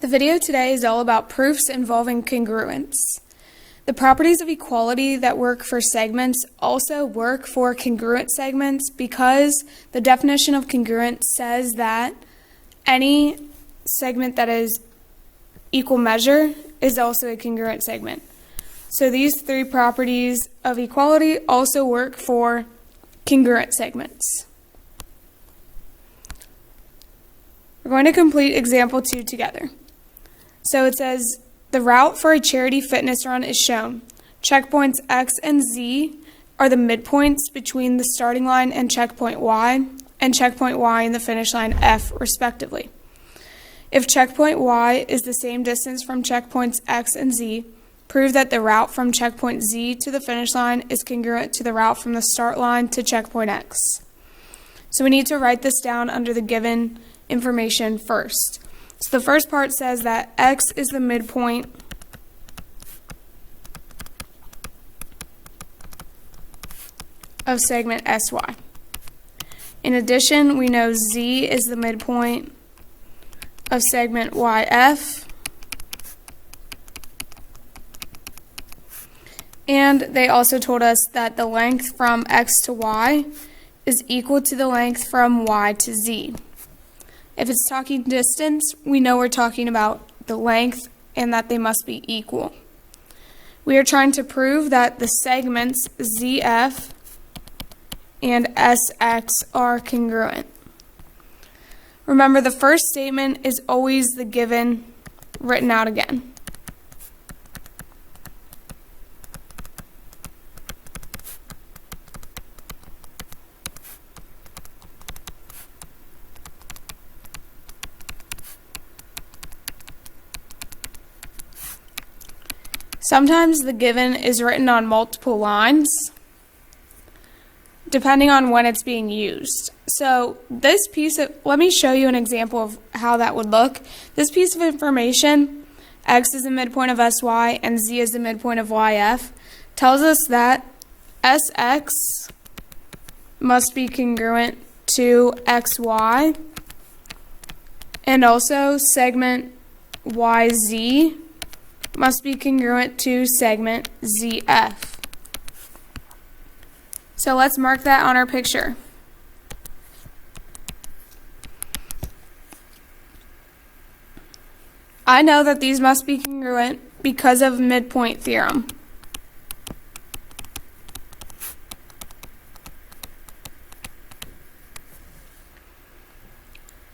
The video today is all about proofs involving congruence. The properties of equality that work for segments also work for congruent segments because the definition of congruent says that any segment that is equal measure is also a congruent segment. So these three properties of equality also work for congruent segments. We're going to complete example 2 together. So it says, the route for a charity fitness run is shown. Checkpoints X and Z are the midpoints between the starting line and checkpoint Y, and checkpoint Y and the finish line F, respectively. If checkpoint Y is the same distance from checkpoints X and Z, prove that the route from checkpoint Z to the finish line is congruent to the route from the start line to checkpoint X. So we need to write this down under the given information first. So the first part says that X is the midpoint of segment SY. In addition, we know Z is the midpoint of segment YF. And they also told us that the length from X to Y is equal to the length from Y to Z. If it's talking distance, we know we're talking about the length and that they must be equal. We are trying to prove that the segments ZF and SX are congruent. Remember, the first statement is always the given written out again. Sometimes the given is written on multiple lines, depending on when it's being used. So this piece of, let me show you an example of how that would look. This piece of information, X is the midpoint of SY and Z is the midpoint of YF, tells us that SX must be congruent to XY, and also segment YZ must be congruent to segment ZF. So let's mark that on our picture. I know that these must be congruent because of midpoint theorem.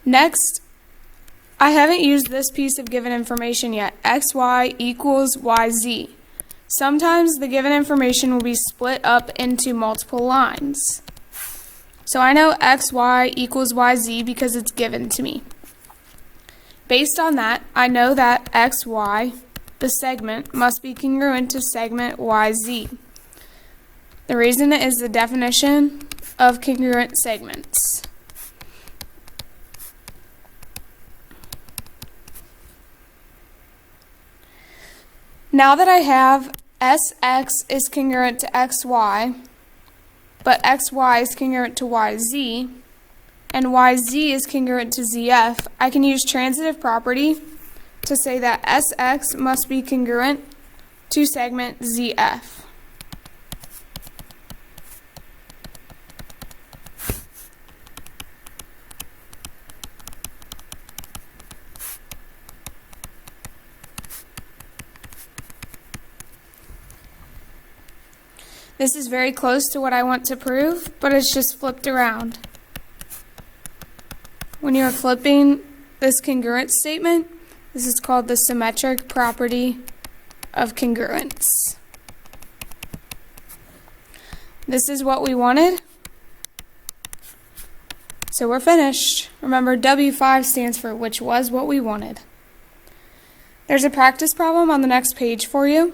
Next, I haven't used this piece of given information yet, XY equals YZ. Sometimes the given information will be split up into multiple lines. So I know XY equals YZ because it's given to me. Based on that, I know that XY, the segment, must be congruent to segment YZ. The reason is the definition of congruent segments. Now that I have SX is congruent to XY, but XY is congruent to YZ, and YZ is congruent to ZF, I can use transitive property to say that SX must be congruent to segment ZF. This is very close to what I want to prove, but it's just flipped around. When you're flipping this congruent statement, this is called the symmetric property of congruence. This is what we wanted. So we're finished. Remember, W5 stands for which was what we wanted. There's a practice problem on the next page for you.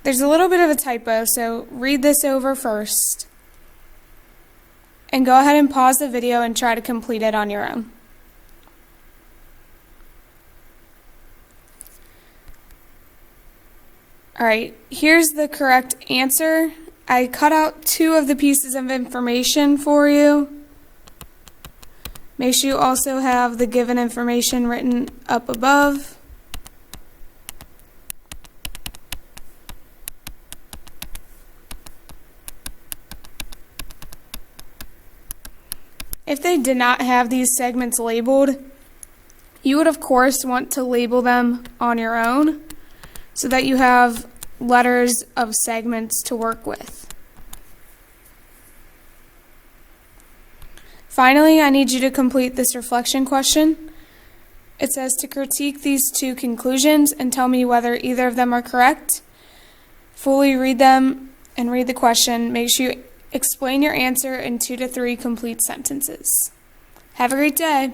There's a little bit of a typo, so read this over first. And go ahead and pause the video and try to complete it on your own. Alright, here's the correct answer. I cut out 2 of the pieces of information for you. Make sure you also have the given information written up above. If they did not have these segments labeled, you would of course want to label them on your own so that you have letters of segments to work with. Finally, I need you to complete this reflection question. It says to critique these two conclusions and tell me whether either of them are correct. Fully read them and read the question. Make sure you explain your answer in 2 to 3 complete sentences. Have a great day.